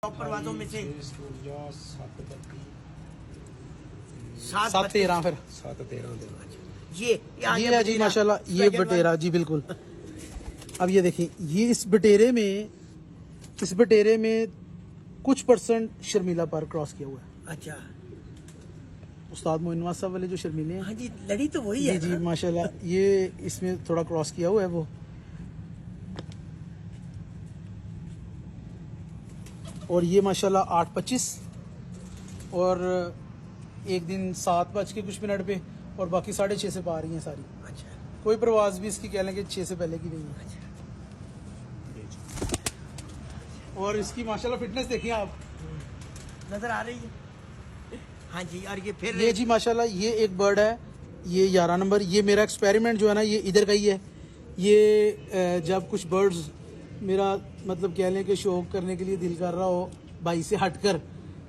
परवाजों में से 7-13 फिर 7-13 ये है जी माशाल्लाह। ये बटेरा जी बिल्कुल। अब ये देखिए, ये इस बटेरे में कुछ % शर्मिला पर क्रॉस किया हुआ है। अच्छा, उस्ताद मोइन नवाज साहब वाले जो शर्मीले हैं, हाँ जी, लड़ी तो वही जी है जी ना? माशाल्लाह। ये इसमें थोड़ा क्रॉस किया हुआ है वो। और ये माशाल्लाह 8:25 और एक दिन 7 बज के कुछ मिनट पे, और बाकी 6:30 से पा रही हैं सारी। अच्छा कोई प्रवास भी इसकी कह लें कि 6 से पहले की नहीं है। अच्छा, और इसकी माशाल्लाह फिटनेस देखिए आप, नजर आ रही है। हाँ जी, और ये फिर ये जी माशाल्लाह। ये एक बर्ड है, ये 11 नंबर। ये मेरा एक्सपेरिमेंट जो है ना, ये इधर का ही है। ये जब कुछ बर्ड्स मेरा मतलब कह लें कि शौक करने के लिए दिल कर रहा हो, भाई से हटकर,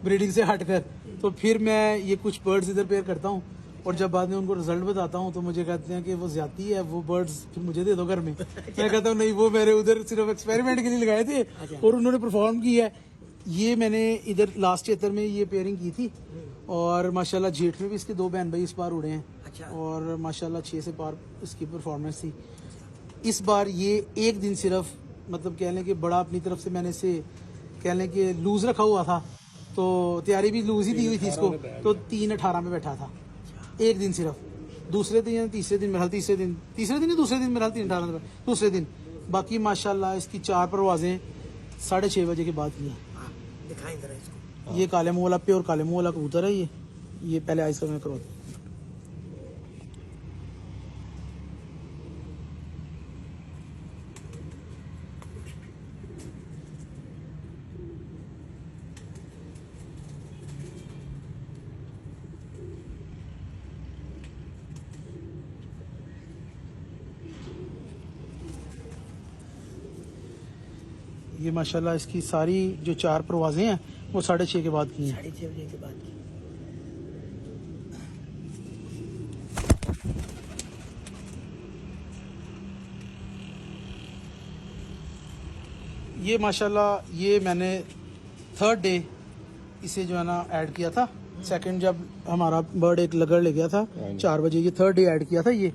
ब्रीडिंग से हटकर, तो फिर मैं ये कुछ बर्ड्स इधर पेयर करता हूँ। और जब बाद में उनको रिजल्ट बताता हूँ तो मुझे कहते हैं कि वो ज्यादा है, वो बर्ड्स फिर मुझे दे दो घर में। मैं कहता हूँ नहीं, वो मेरे उधर सिर्फ एक्सपेरिमेंट के लिए लगाए थे और उन्होंने परफॉर्म किया है। ये मैंने इधर लास्ट चैतर में ये पेयरिंग की थी, और माशाल्लाह जेठ में भी इसके 2 बहन भाई इस बार उड़े हैं। अच्छा। और माशाल्लाह 6 से पार इसकी परफॉर्मेंस थी। इस बार ये एक दिन सिर्फ मतलब कह लें कि बड़ा अपनी तरफ से मैंने इसे कह लें कि लूज रखा हुआ था, तो तैयारी भी लूज ही दी हुई थी इसको, तो 3:18 में बैठा था एक दिन सिर्फ। दूसरे दिन या तीसरे दिन मेरा तीसरे दिन या दूसरे दिन मेरा 3:18 में दूसरे दिन। बाकी माशाल्लाह इसकी 4 परवाजें 6:30 बजे के बाद की हैं। हाँ, दिखाएं जरा इसको। ये काले मुंह वाला प्योर काले मुंह वाला कबूतर है। ये पहले आइस में करवाता। ये माशाल्लाह इसकी सारी जो 4 परवाजें हैं वो 6:30 के बाद की हैं। 6:30 बजे के बाद की। ये माशाल्लाह ये मैंने 3rd डे इसे जो है ना ऐड किया था। सेकंड जब हमारा बर्ड एक लगड़ ले गया था 4 बजे, ये 3rd डे ऐड किया था। ये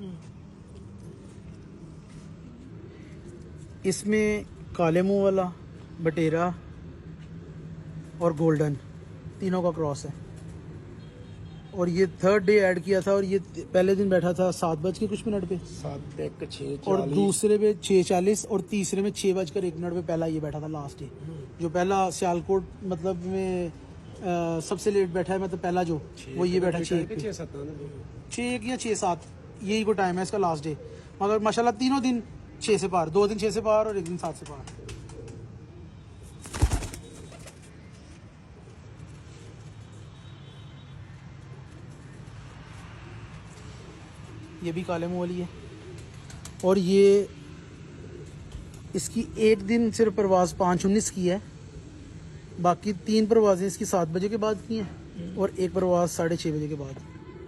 इसमें काले मुंह वाला, बटेरा और गोल्डन तीनों का क्रॉस है। और ये 3rd डे ऐड किया था, और ये पहले दिन बैठा था 7 बज के कुछ मिनट पे, 7:06 और दूसरे पे 6:40, और तीसरे में 6:01 पे पहला ये बैठा था लास्ट डे। जो पहला सियालकोट मतलब में सबसे लेट बैठा है, मतलब पहला जो वो ये बैठा 6 या 6-7 यही को टाइम है इसका लास्ट डे। मगर माशाल्लाह तीनों दिन 6 से पार, 2 दिन 6 से पार और एक दिन 7 से पार। ये भी काले मुंह वाली है। और ये इसकी एक दिन सिर्फ परवाज 5:19 की है, बाकी 3 परवाजें इसकी 7 बजे के बाद की हैं, और एक परवाज 6:30 बजे के बाद।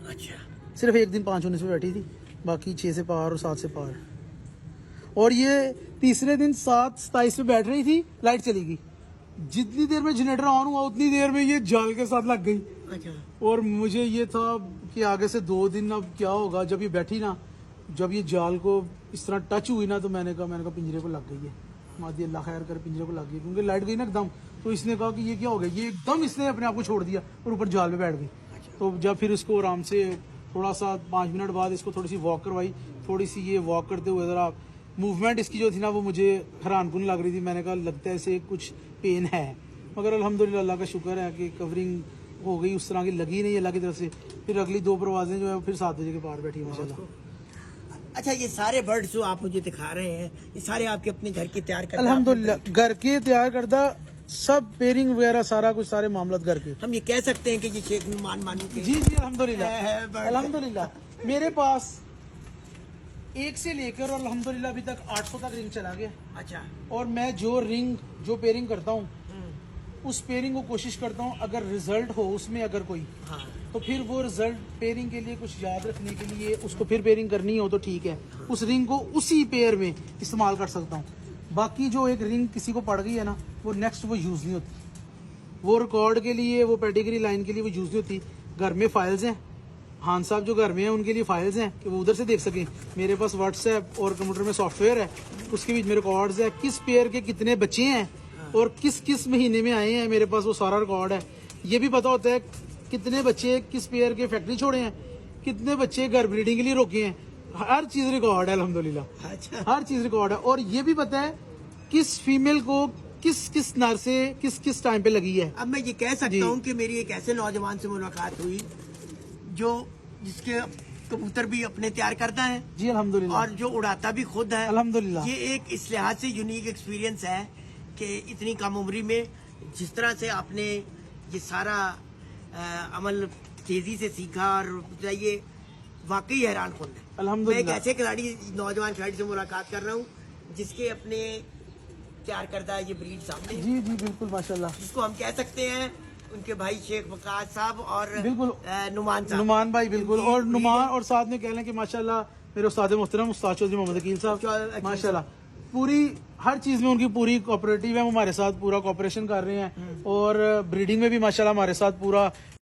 अच्छा, सिर्फ एक दिन 5:19 पे बैठी थी, बाकी 6 से पार और 7 से पार। और ये तीसरे दिन 7:27 पे बैठ रही थी, लाइट चली गई। जितनी देर में जनरेटर ऑन हुआ उतनी देर में ये जाल के साथ लग गई। अच्छा, और मुझे ये था कि आगे से 2 दिन अब क्या होगा। जब ये बैठी ना, जब ये जाल को इस तरह टच हुई ना, तो मैंने कहा पिंजरे को लग गई है। मादी अल्लाह खैर कर, पिंजरे को लग गई, क्योंकि लाइट गई ना एकदम। तो इसने कहा कि ये क्या हो गया, ये एकदम इसने अपने आप को छोड़ दिया और ऊपर जाल में बैठ गई। तो जब फिर इसको आराम से थोड़ा सा 5 मिनट बाद इसको थोड़ी सी वॉक करवाई, थोड़ी सी ये वॉक करते हुए ज़रा मूवमेंट इसकी जो थी ना, वो मुझे हैरानकुन लग रही थी। मैंने कहा लगता है इसे कुछ पेन है, मगर अल्हम्दुलिल्लाह अल्लाह का शुक्र है कि कवरिंग हो गई, उस तरह की लगी नहीं अल्लाह की तरफ से। फिर अगली 2 परवाजें जो है फिर 7 बजे के पार बैठी माशाल्लाह। अच्छा, ये सारे बर्ड्स जो आप मुझे दिखा रहे हैं, ये सारे आपके अपने घर की तैयार करते हैं? अल्हम्दुलिल्लाह घर के तैयार करदा, सब पेयरिंग वगैरह सारा कुछ, सारे मामला घर के। हम ये कह सकते हैं कि ये शेख नुमान मानी के? जी जी अल्हम्दुलिल्लाह अल्हम्दुलिल्लाह। मेरे पास 1 से लेकर और अल्हम्दुलिल्लाह अभी तक 800 तक रिंग चला गया। अच्छा, और मैं जो पेयरिंग करता हूँ उस पेयरिंग को कोशिश करता हूँ, अगर रिजल्ट हो उसमें अगर कोई, हाँ, तो फिर वो रिजल्ट पेयरिंग के लिए कुछ याद रखने के लिए उसको फिर पेयरिंग करनी हो तो ठीक है, उस रिंग को उसी पेयर में इस्तेमाल कर सकता हूँ। बाकी जो एक रिंग किसी को पड़ गई है ना, वो नेक्स्ट वो यूज नहीं होती। वो रिकॉर्ड के लिए, वो पेडिग्री लाइन के लिए वो यूज नहीं होती। घर में फाइल्स हैं, खान साहब जो घर में हैं उनके लिए फाइल्स हैं कि वो उधर से देख सकें। मेरे पास व्हाट्सएप और कंप्यूटर में सॉफ्टवेयर है, उसके बीच में रिकॉर्ड्स है, किस पेयर के कितने बच्चे हैं और किस किस महीने में आए हैं, मेरे पास वो सारा रिकॉर्ड है। ये भी पता होता है कितने बच्चे किस पेयर के फैक्ट्री छोड़े हैं, कितने बच्चे घर ब्रीडिंग के लिए रोके हैं, हर चीज रिकॉर्ड है अल्हम्दुलिल्लाह। अच्छा, हर चीज रिकॉर्ड है। और ये भी पता है किस फीमेल को किस किस नर से किस किस टाइम पे लगी है। अब मैं ये कह सकता हूँ कि मेरी एक ऐसे नौजवान से मुलाकात हुई जो जिसके कबूतर भी अपने तैयार करता है जी अल्हम्दुलिल्लाह। और जो उड़ाता भी खुद है अल्हम्दुलिल्लाह। ये एक इस लिहाज से यूनिक एक्सपीरियंस है कि इतनी कम उम्री में जिस तरह से आपने ये सारा अमल तेजी से सीखा और ये वाकई हैरान कुन है। मैं एक अल्हम्दुलिल्लाह। ऐसे खिलाड़ी नौजवान खिलाड़ी से मुलाकात कर रहा हूँ जिसके अपने तैयार करता ये ब्रीड सामने है, जी जी बिल्कुल माशाल्लाह। जिसको हम कह सकते हैं उनके भाई शेख वकास साहब और बिल्कुल। नुमान साहब, नुमान भाई बिल्कुल। इनकी और breed नुमान और साथ में कह लें कि माशाल्लाह मेरे उस्ताद मोहतरम उस्ताद चौधरी मोहम्मद अकील साहब माशाल्लाह पूरी हर चीज में उनकी पूरी कोऑपरेटिव है, वो हमारे साथ पूरा कोऑपरेशन कर रहे हैं और ब्रीडिंग में भी माशाल्लाह हमारे साथ पूरा